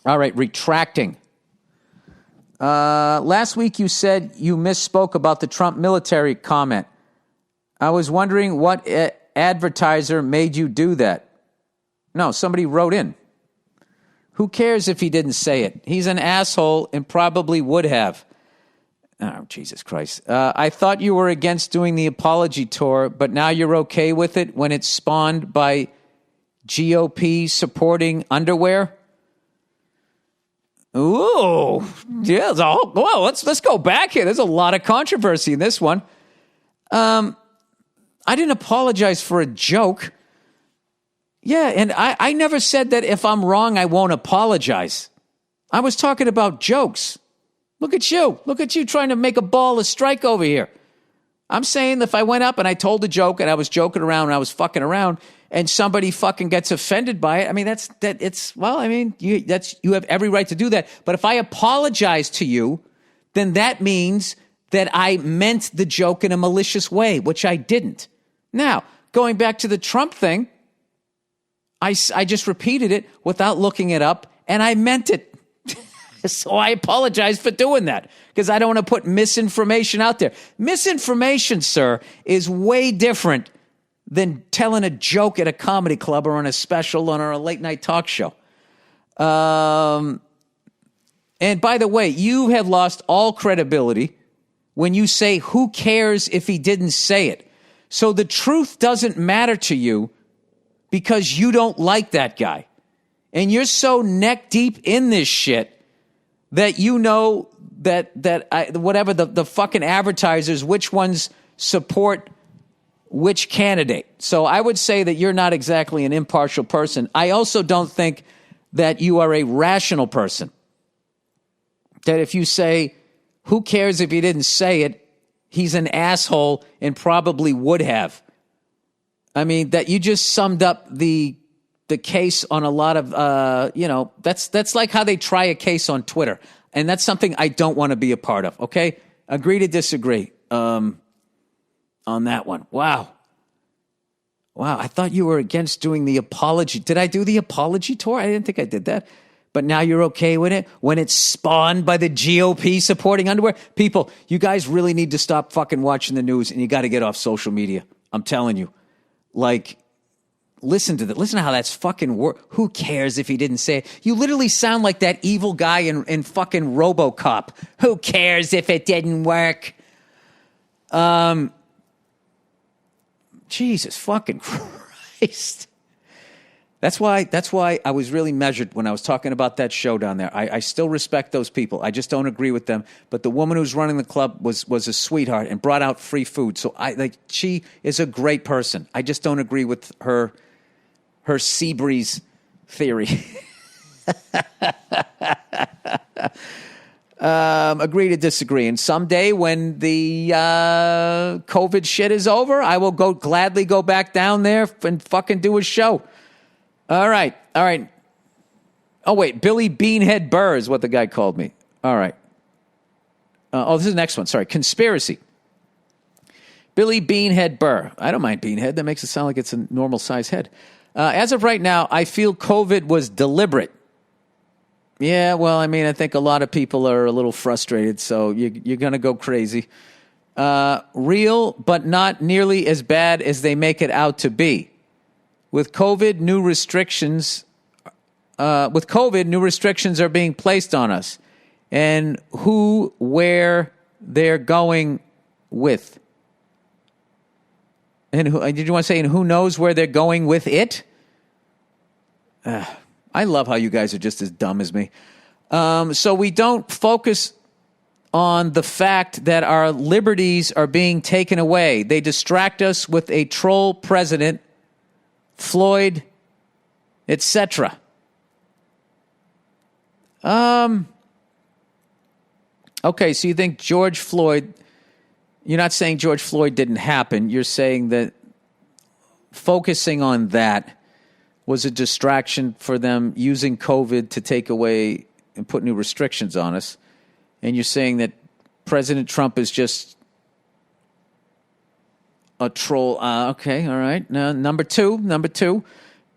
All right, retracting. Last week you said you misspoke about the Trump military comment. I was wondering what advertiser made you do that. No, somebody wrote in. Who cares if he didn't say it? He's an asshole and probably would have. Oh, Jesus Christ. I thought you were against doing the apology tour, but now you're okay with it when it's spawned by GOP supporting underwear? Ooh, yeah. Well, let's go back here. There's a lot of controversy in this one. I didn't apologize for a joke. Yeah, and I never said that if I'm wrong, I won't apologize. I was talking about jokes. Look at you. Look at you trying to make a ball of strike over here. I'm saying if I went up and I told a joke and I was joking around and I was fucking around and somebody fucking gets offended by it, I mean, you have every right to do that. But if I apologize to you, then that means that I meant the joke in a malicious way, which I didn't. Now, going back to the Trump thing, I just repeated it without looking it up, and I meant it. So I apologize for doing that because I don't want to put misinformation out there. Misinformation, sir, is way different than telling a joke at a comedy club or on a special or a late night talk show. And by the way, you have lost all credibility when you say, who cares if he didn't say it? So the truth doesn't matter to you because you don't like that guy. And you're so neck deep in this shit that you know that whatever the fucking advertisers, which ones support which candidate. So I would say that you're not exactly an impartial person. I also don't think that you are a rational person. That if you say, who cares if he didn't say it, he's an asshole and probably would have. I mean, that you just summed up the case on a lot of, that's like how they try a case on Twitter. And that's something I don't want to be a part of, okay? Agree to disagree on that one. Wow, I thought you were against doing the apology. Did I do the apology tour? I didn't think I did that. But now you're okay with it when it's spawned by the GOP supporting underwear? People, you guys really need to stop fucking watching the news and you got to get off social media. I'm telling you. Like, listen to that. Listen to how that's fucking work. Who cares if he didn't say it? You literally sound like that evil guy in fucking RoboCop. Who cares if it didn't work? Jesus fucking Christ. That's why I was really measured when I was talking about that show down there. I still respect those people. I just don't agree with them. But the woman who's running the club was a sweetheart and brought out free food. So she is a great person. I just don't agree with her Seabreeze theory. Agree to disagree. And someday when the COVID shit is over, I will gladly go back down there and fucking do a show. All right. Oh, wait. Billy Beanhead Burr is what the guy called me. All right. This is the next one. Sorry. Conspiracy. Billy Beanhead Burr. I don't mind Beanhead. That makes it sound like it's a normal size head. As of right now, I feel COVID was deliberate. Yeah, well, I mean, I think a lot of people are a little frustrated, so you're going to go crazy. Real, but not nearly as bad as they make it out to be. With COVID, new restrictions are being placed on us, and where they're going with. And did you want to say, and who knows where they're going with it? I love how you guys are just as dumb as me. So we don't focus on the fact that our liberties are being taken away. They distract us with a troll president, Floyd, etc. Okay, so you think George Floyd, you're not saying George Floyd didn't happen. You're saying that focusing on that was a distraction for them using COVID to take away and put new restrictions on us. And you're saying that President Trump is just a troll. Okay, all right. Now, number two.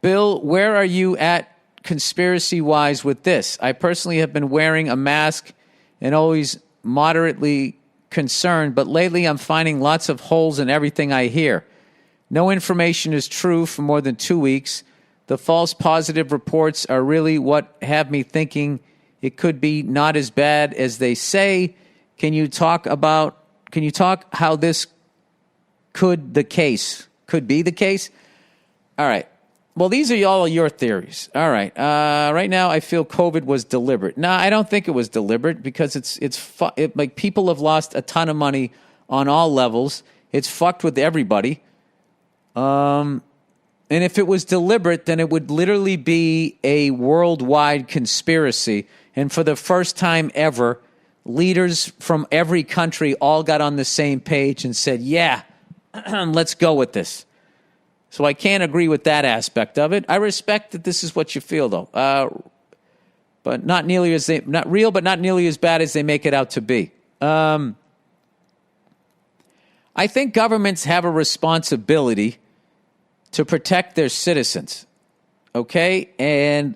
Bill, where are you at conspiracy-wise with this. I personally have been wearing a mask and always moderately concerned, but lately I'm finding lots of holes in everything I hear. No information is true for more than 2 weeks. The false positive reports are really what have me thinking it could be not as bad as they say. Can you talk how this could be the case? All right. Well, these are all your theories. All right. Right now, I feel COVID was deliberate. No, I don't think it was deliberate because like people have lost a ton of money on all levels. It's fucked with everybody. And if it was deliberate, then it would literally be a worldwide conspiracy. And for the first time ever, leaders from every country all got on the same page and said, yeah, let's go with this. So I can't agree with that aspect of it. I respect that this is what you feel, though. But not nearly as not real, but not nearly as bad as they make it out to be. I think governments have a responsibility to protect their citizens, okay? And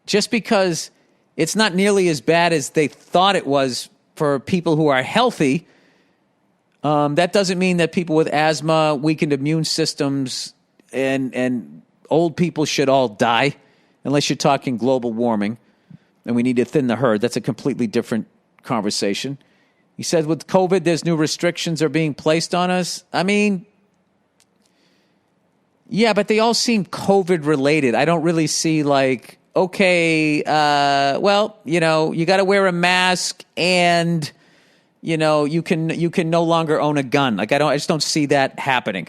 just because it's not nearly as bad as they thought it was for people who are healthy, that doesn't mean that people with asthma, weakened immune systems, and old people should all die, unless you're talking global warming, and we need to thin the herd. That's a completely different conversation. He said with COVID, there's new restrictions are being placed on us. I mean, yeah, but they all seem COVID related. I don't really see like, okay, well, you got to wear a mask and, you can no longer own a gun. Like I just don't see that happening.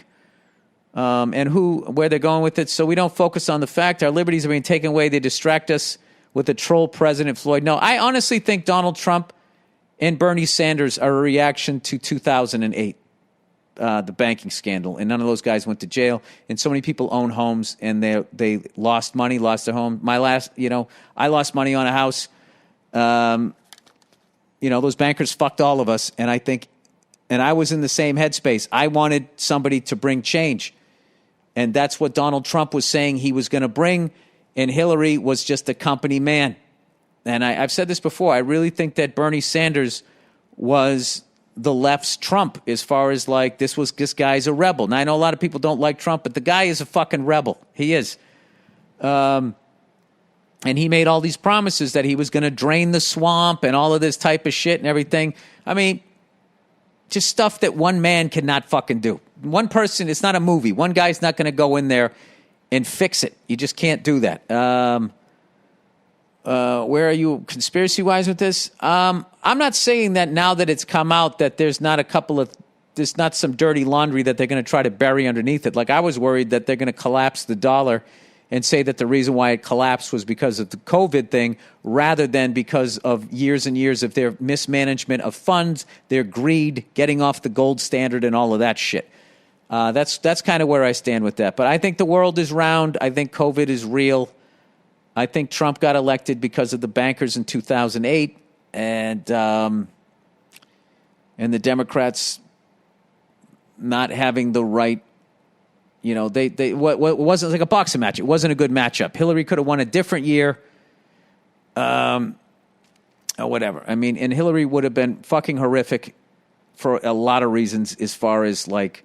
And where they're going with it. So we don't focus on the fact our liberties are being taken away. They distract us with the troll President Floyd. No, I honestly think Donald Trump and Bernie Sanders are a reaction to 2008. The banking scandal, and none of those guys went to jail. And so many people own homes, and they lost money, lost their home. I lost money on a house. Those bankers fucked all of us, and I was in the same headspace. I wanted somebody to bring change, and that's what Donald Trump was saying he was going to bring, and Hillary was just a company man. And I've said this before. I really think that Bernie Sanders was the left's Trump as far as like this guy's a rebel. Now I know a lot of people don't like Trump, but the guy is a fucking rebel. He is. And he made all these promises that he was going to drain the swamp and all of this type of shit and everything. I mean, just stuff that one man cannot fucking do. One person, it's not a movie. One guy's not going to go in there and fix it. You just can't do that. Where are you conspiracy-wise with this? I'm not saying that now that it's come out that there's not some dirty laundry that they're going to try to bury underneath it. Like I was worried that they're going to collapse the dollar and say that the reason why it collapsed was because of the COVID thing rather than because of years and years of their mismanagement of funds, their greed, getting off the gold standard and all of that shit. That's kind of where I stand with that. But I think the world is round. I think COVID is real. I think Trump got elected because of the bankers in 2008, and the Democrats not having the right. It wasn't like a boxing match. It wasn't a good matchup. Hillary could have won a different year, or whatever. I mean, and Hillary would have been fucking horrific for a lot of reasons, as far as like.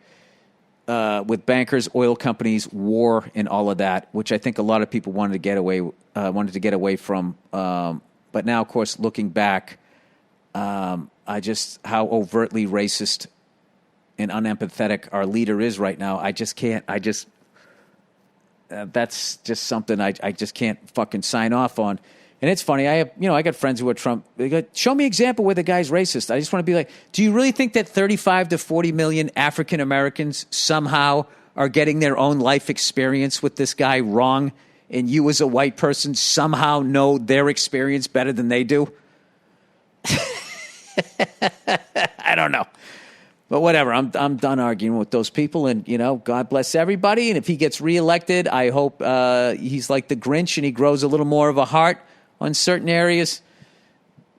With bankers, oil companies, war, and all of that, which I think a lot of people wanted to get away from. But now, of course, looking back, how overtly racist and unempathetic our leader is right now. That's just something I just can't fucking sign off on. And it's funny. I got friends who are Trump. They go, show me an example where the guy's racist. I just want to be like, do you really think that 35 to 40 million African Americans somehow are getting their own life experience with this guy wrong, and you as a white person somehow know their experience better than they do? I don't know. But whatever, I'm done arguing with those people, and God bless everybody. And if he gets reelected, I hope he's like the Grinch and he grows a little more of a heart on certain areas.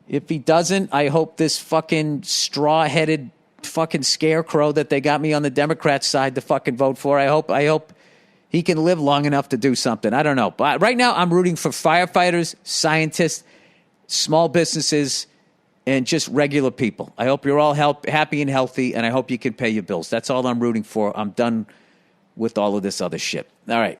If he doesn't, I hope this fucking straw-headed fucking scarecrow that they got me on the Democrat side to fucking vote for. I hope he can live long enough to do something. I don't know. But right now, I'm rooting for firefighters, scientists, small businesses, and just regular people. I hope you're all happy and healthy, and I hope you can pay your bills. That's all I'm rooting for. I'm done with all of this other shit. All right.